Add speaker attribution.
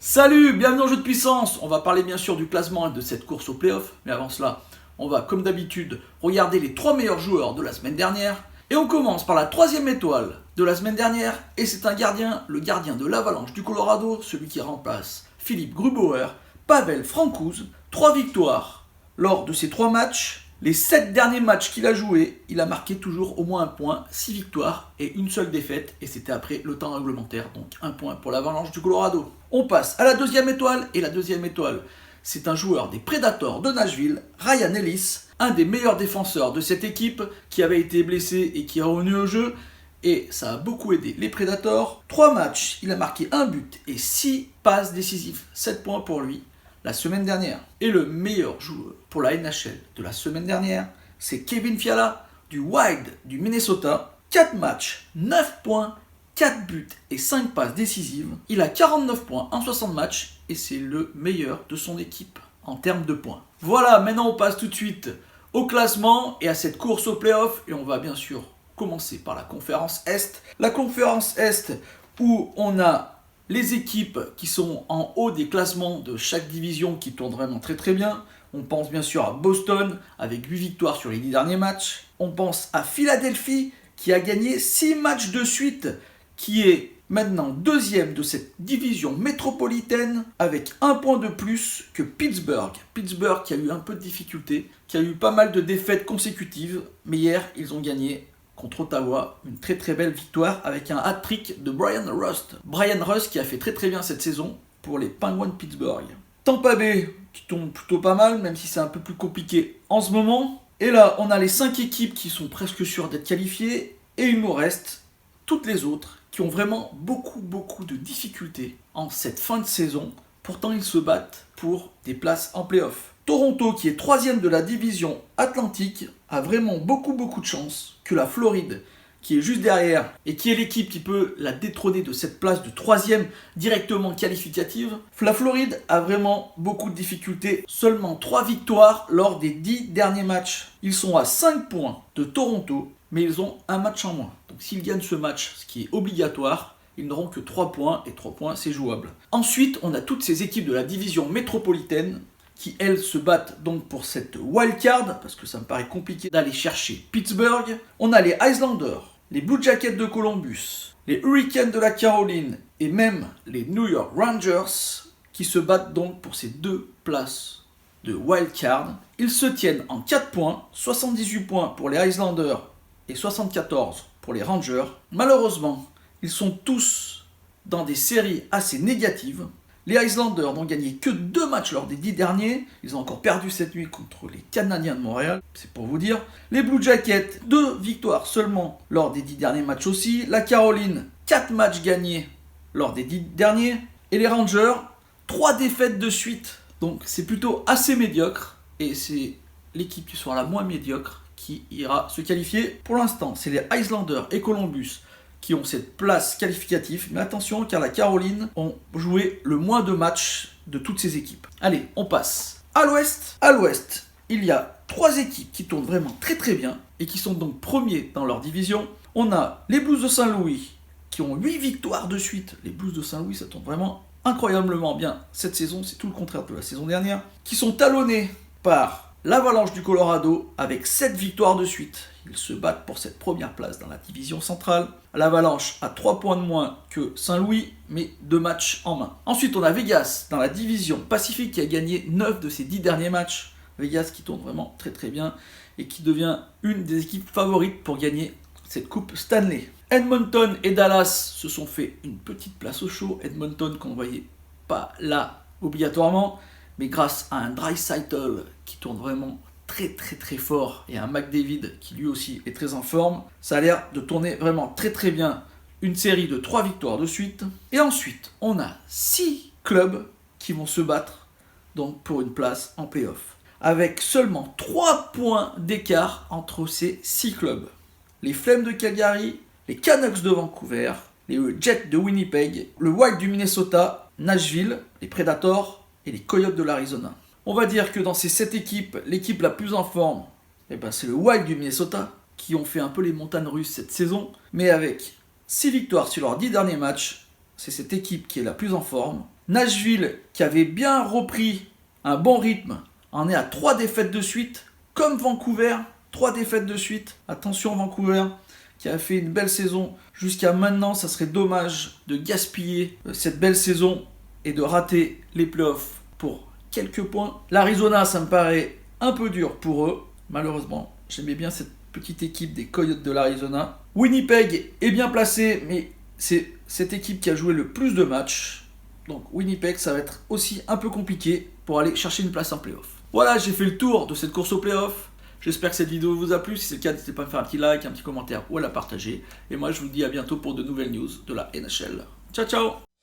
Speaker 1: Salut, bienvenue dans Jeu de Puissance. On va parler bien sûr du classement et de cette course au playoff. Mais avant cela, on va comme d'habitude regarder les 3 meilleurs joueurs de la semaine dernière. Et on commence par la 3e étoile de la semaine dernière. Et c'est un gardien, le gardien de l'Avalanche du Colorado, celui qui remplace Philippe Grubauer, Pavel Francouz. 3 victoires lors de ces 3 matchs. Les 7 derniers matchs qu'il a joués, il a marqué toujours au moins un point, 6 victoires et une seule défaite, et c'était après le temps réglementaire, donc un point pour l'Avalanche du Colorado. On passe à la 2e étoile, et la 2e étoile, c'est un joueur des Predators de Nashville, Ryan Ellis, un des meilleurs défenseurs de cette équipe, qui avait été blessé et qui est revenu au jeu, et ça a beaucoup aidé les Predators. 3 matchs, il a marqué 1 but et 6 passes décisives, 7 points pour lui la semaine dernière. Et le meilleur joueur pour la NHL de la semaine dernière, c'est Kevin Fiala du Wild du Minnesota. 4 matchs, 9 points, 4 buts et 5 passes décisives. Il a 49 points en 60 matchs et c'est le meilleur de son équipe en termes de points. Voilà, maintenant on passe tout de suite au classement et à cette course au playoff. Et on va bien sûr commencer par la conférence Est. La conférence Est où on a les équipes qui sont en haut des classements de chaque division qui tournent vraiment très très bien. On pense bien sûr à Boston avec 8 victoires sur les 10 derniers matchs. On pense à Philadelphie qui a gagné 6 matchs de suite, qui est maintenant 2e de cette division métropolitaine avec 1 point de plus que Pittsburgh. Pittsburgh qui a eu un peu de difficultés, qui a eu pas mal de défaites consécutives, mais hier ils ont gagné contre Ottawa, une très très belle victoire avec un hat-trick de Brian Rust. Brian Rust qui a fait très très bien cette saison pour les Penguins de Pittsburgh. Tampa Bay qui tombe plutôt pas mal, même si c'est un peu plus compliqué en ce moment. Et là, on a les 5 équipes qui sont presque sûres d'être qualifiées, et il nous reste toutes les autres qui ont vraiment beaucoup de difficultés en cette fin de saison. Pourtant, ils se battent pour des places en play-off. Toronto, qui est 3e de la division Atlantique, a vraiment beaucoup de chance que la Floride, qui est juste derrière, et qui est l'équipe qui peut la détrôner de cette place de 3e directement qualificative. La Floride a vraiment beaucoup de difficultés, seulement 3 victoires lors des 10 derniers matchs. Ils sont à 5 points de Toronto, mais ils ont un match en moins. Donc s'ils gagnent ce match, ce qui est obligatoire, ils n'auront que 3 points, et 3 points c'est jouable. Ensuite, on a toutes ces équipes de la division métropolitaine, qui elles se battent donc pour cette wildcard, parce que ça me paraît compliqué d'aller chercher Pittsburgh. On a les Islanders, les Blue Jackets de Columbus, les Hurricanes de la Caroline et même les New York Rangers qui se battent donc pour ces 2 places de wildcard. Ils se tiennent en 4 points, 78 points pour les Islanders et 74 pour les Rangers. Malheureusement, ils sont tous dans des séries assez négatives. Les Islanders n'ont gagné que 2 matchs lors des 10 derniers. Ils ont encore perdu cette nuit contre les Canadiens de Montréal, c'est pour vous dire. Les Blue Jackets, 2 victoires seulement lors des 10 derniers matchs aussi. La Caroline, 4 matchs gagnés lors des 10 derniers. Et les Rangers, 3 défaites de suite. Donc c'est plutôt assez médiocre. Et c'est l'équipe qui sera la moins médiocre qui ira se qualifier. Pour l'instant, c'est les Islanders et Columbus qui ont cette place qualificative. Mais attention, car la Caroline ont joué le moins de matchs de toutes ces équipes. Allez, on passe à l'Ouest. À l'Ouest, il y a 3 équipes qui tournent vraiment très très bien et qui sont donc premiers dans leur division. On a les Blues de Saint-Louis qui ont 8 victoires de suite. Les Blues de Saint-Louis, ça tourne vraiment incroyablement bien cette saison. C'est tout le contraire de la saison dernière. Qui sont talonnés par l'Avalanche du Colorado avec 7 victoires de suite. Ils se battent pour cette première place dans la division centrale. L'Avalanche a 3 points de moins que Saint-Louis, mais 2 matchs en main. Ensuite, on a Vegas dans la division Pacifique qui a gagné 9 de ses 10 derniers matchs. Vegas qui tourne vraiment très très bien et qui devient une des équipes favorites pour gagner cette coupe Stanley. Edmonton et Dallas se sont fait une petite place au chaud. Edmonton qu'on ne voyait pas là obligatoirement, mais grâce à un Draisaitl qui tourne vraiment très fort et un McDavid qui lui aussi est très en forme, ça a l'air de tourner vraiment très très bien. Une série de 3 victoires de suite. Et ensuite, on a 6 clubs qui vont se battre donc pour une place en play-off, avec seulement 3 points d'écart entre ces 6 clubs. Les Flames de Calgary, les Canucks de Vancouver, les Jets de Winnipeg, le Wild du Minnesota, Nashville, les Predators et les Coyotes de l'Arizona. On va dire que dans ces 7 équipes, l'équipe la plus en forme, c'est le Wild du Minnesota, qui ont fait un peu les montagnes russes cette saison, mais avec 6 victoires sur leurs 10 derniers matchs, c'est cette équipe qui est la plus en forme. Nashville, qui avait bien repris un bon rythme, en est à 3 défaites de suite, comme Vancouver, 3 défaites de suite. Attention Vancouver, qui a fait une belle saison jusqu'à maintenant. Ça serait dommage de gaspiller cette belle saison et de rater les playoffs pour quelques points. L'Arizona, ça me paraît un peu dur pour eux, malheureusement. J'aimais bien cette petite équipe des Coyotes de l'Arizona. Winnipeg est bien placé, mais c'est cette équipe qui a joué le plus de matchs. Donc Winnipeg, ça va être aussi un peu compliqué pour aller chercher une place en playoff. Voilà, j'ai fait le tour de cette course au playoff. J'espère que cette vidéo vous a plu. Si c'est le cas, n'hésitez pas à me faire un petit like, un petit commentaire ou à la partager. Et moi, je vous dis à bientôt pour de nouvelles news de la NHL. Ciao, ciao!